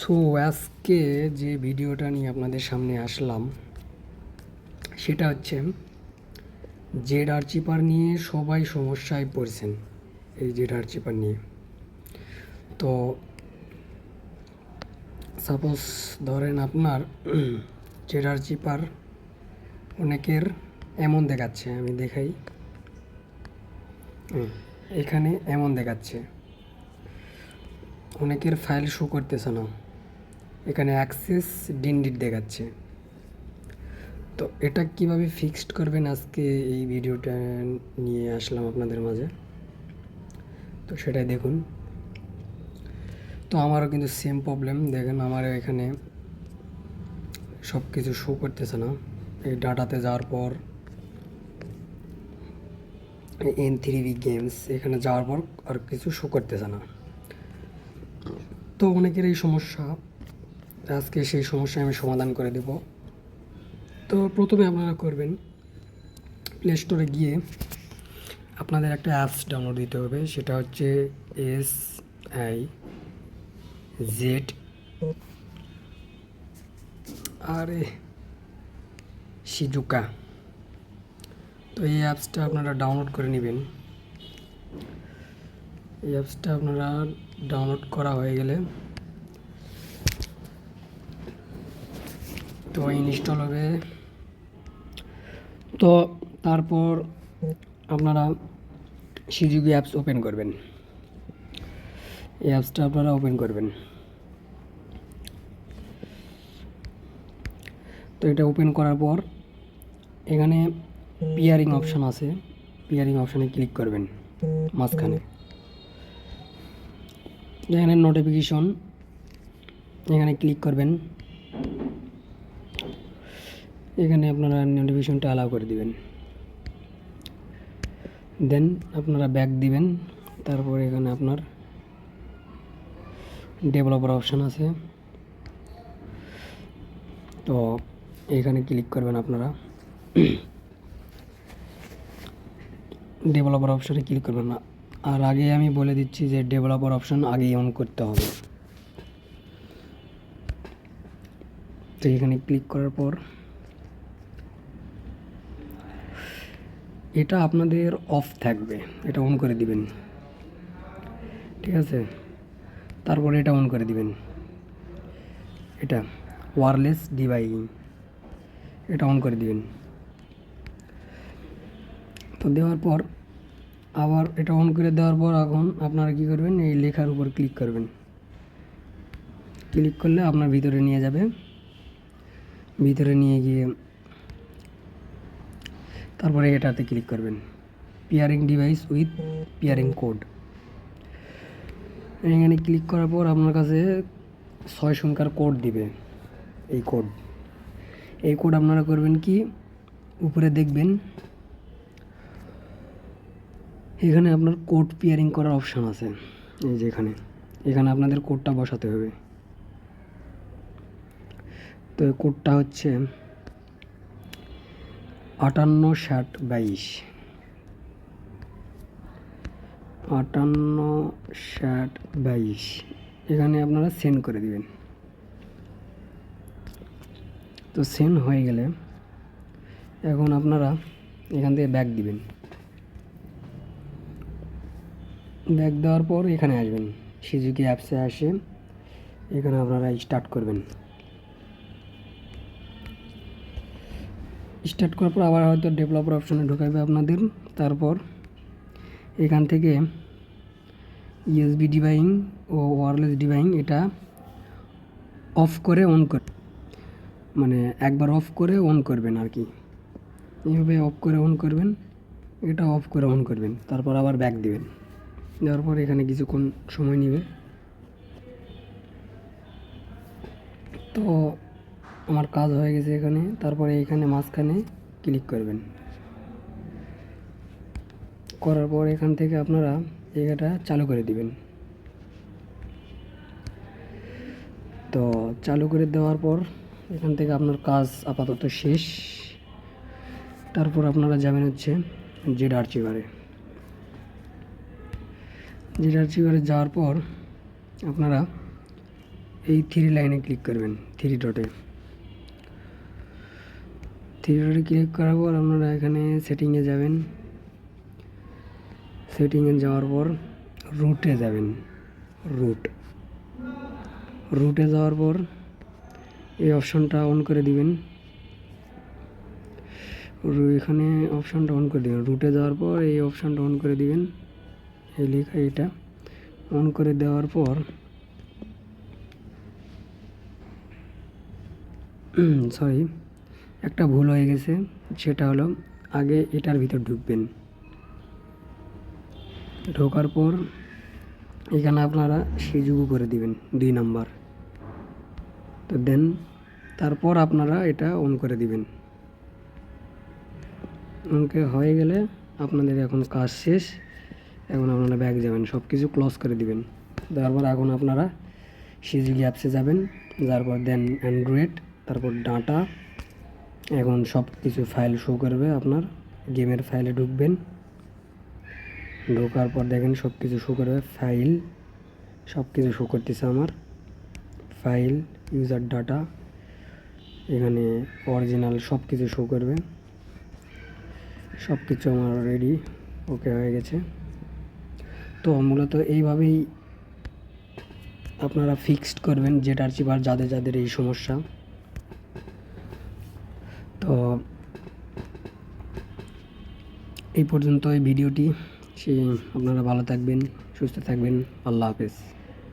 So আজকে যে ভিডিওটা নিয়ে আপনাদের সামনে আসলাম সেটা হচ্ছে জেড আর্চিপার নিয়ে সবাই সমস্যায় পড়ছেন। এই জেড আর্চিপার নিয়ে তো সাপোজ ধরেন আপনার জেড আর্চিপার অনেকের এমন দেখাচ্ছে, আমি দেখাই। এখানে এমন দেখাচ্ছে, অনেকের ফাইল শো করতেছে না, এখানে অ্যাক্সেস ডিনডিট দেখাচ্ছে। তো এটা কিভাবে ফিক্সড করবেন আজকে এই ভিডিওটা নিয়ে আসলাম আপনাদের মাঝে। তো সেটাই দেখুন। তো আমারও কিন্তু সেম প্রবলেম, দেখেন আমার এখানে সব কিছু শো করতেছে না। এই ডাটাতে যাওয়ার পর N3V গেমস এখানে যাওয়ার পর আর কিছু শো করতেছে না। তো অনেকের এই সমস্যা, আজকে সেই সমস্যা আমি সমাধান করে দেব। তো প্রথমে আপনারা করবেন, প্লে স্টোরে গিয়ে আপনাদের একটা অ্যাপস ডাউনলোড দিতে হবে, সেটা হচ্ছে SIZ শিজুকা। তো এই অ্যাপসটা আপনারা ডাউনলোড করে নেবেন। এই অ্যাপসটা আপনারা ডাউনলোড করা হয়ে গেলে তো ইনস্টল হবে। তো তারপর আপনারা শিজুকি অ্যাপস ওপেন করবেন। এই অ্যাপসটা আপনারা ওপেন করবেন। তো এটা ওপেন করার পর এখানে পিয়ারিং অপশান আছে, পিয়ারিং অপশানে ক্লিক করবেন মাঝখানে। এখানে নোটিফিকেশন, এখানে ক্লিক করবেন। এখানে আপনারা নোটিফিকেশনটা অ্যালাউ করে দিবেন। দেন আপনারা ব্যাক দিবেন। তারপর এখানে আপনার ডেভেলপার অপশান আছে, তো এখানে ক্লিক করবেন আপনারা। ডেভেলপার অপশানে ক্লিক করবেন না, আর আগে আমি বলে দিচ্ছি যে ডেভেলপার অপশান আগেই অন করতে হবে। তো এখানে ক্লিক করার পর এটা আপনাদের অফ থাকবে, এটা অন করে দিবেন, ঠিক আছে। তারপরে এটা অন করে দিবেন, এটা ওয়্যারলেস ডিভাইসিং, এটা অন করে দিবেন। তো দেওয়ার পর আবার এটা অন করে দেওয়ার পর এখন আপনারা কী করবেন, এই লেখার উপর ক্লিক করবেন। ক্লিক করলে আপনার ভিতরে নিয়ে যাবে। ভিতরে নিয়ে গিয়ে তারপরে এটাতে ক্লিক করবেন, pairing device with pairing code. এখানে ক্লিক করার পর আপনার কাছে 6 সংখ্যার কোড দিবে। এই কোড আপনারা করবেন কি, উপরে দেখবেন এখানে আপনার কোড পিয়ারিং করার অপশান আছে, এই যে এখানে আপনাদের কোডটা বসাতে হবে। তো এই কোডটা হচ্ছে 586022, 586022। এখানে আপনারা সেন্ড করে দিবেন। তো সেন্ড হয়ে গেলে এখন আপনারা এখান থেকে ব্যাক দিবেন। ব্যাক দেওয়ার পর এখানে আসবেন, শিজুকি অ্যাপসে আসে এখানে আপনারা স্টার্ট করবেন। স্টার্ট করার পর আবার হয়তো ডেভেলপার অপশানে ঢোকাবে আপনাদের। তারপর এখান থেকে ইউএসবি ডিভাইং ও ওয়্যারলেস ডিভাইং এটা অফ করে অন করে, মানে একবার অফ করে অন করবেন আর কি, এইভাবে অফ করে অন করবেন, এটা অফ করে অন করবেন। তারপর আবার ব্যাক দিবেন। দেওয়ার পর এখানে কিছুক্ষণ সময় নেবে। তো আমার কাজ হয়ে গেছে এখানে। তারপরে এখানে মাঝখানে ক্লিক করবেন। করার পর এখান থেকে আপনারা এটা চালু করে দিবেন। তো চালু করে দেওয়ার পর এখান থেকে আপনার কাজ আপাতত শেষ। তারপর আপনারা যাবেন হচ্ছে জেড আর্চিভারে। জেড আর্চিভারে যাওয়ার পর আপনারা এই থ্রি লাইনে ক্লিক করবেন, থ্রি ডটে ক্লিক করার পর আপনারা এখানে সেটিংয়ে যাবেন। সেটিংয়ে যাওয়ার পর রুটে যাবেন। রুটে যাওয়ার পর এই অপশনটা অন করে দিবেন। এখানে অপশানটা অন করে দেবেন। রুটে যাওয়ার পর এই অপশানটা অন করে দিবেন, এই লেখা এটা অন করে দেওয়ার পর সরি, একটা ভুল হয়ে গেছে। সেটা হলো আগে এটার ভিতর ঢুকবেন। ঢোকার পর এখানে আপনারা সিজুগু করে দিবেন 2 নাম্বার। তো দেন তারপর আপনারা এটা অন করে দিবেন। অনকে হয়ে গেলে আপনাদের এখন কাজ শেষ। এখন আপনারা ব্যাক যাবেন, সব কিছু ক্লোজ করে দিবেন। তারপর এখন আপনারা সিজুগি অ্যাপসে যাবেন, তারপর দেন অ্যান্ড্রয়েড, তারপর ডাটা। এখন সব কিছু ফাইল শো করবে। আপনার গেমের ফাইলে ঢুকবেন। ঢোকার পর দেখেন সব কিছু শো করবে, ফাইল সব কিছু শো করতেছে আমার। ফাইল, ইউজার ডাটা, এখানে অরিজিনাল সব কিছু শো করবে। সব কিছু আমার রেডি, ওকে হয়ে গেছে। তো মূলত এইভাবেই আপনারা ফিক্সড করবেন জেটার চিপার, যাদের যাদের এই সমস্যা। তো এই পর্যন্ত এই ভিডিওটি। আপনারা ভালো থাকবেন, সুস্থ থাকবেন। আল্লাহ হাফেজ।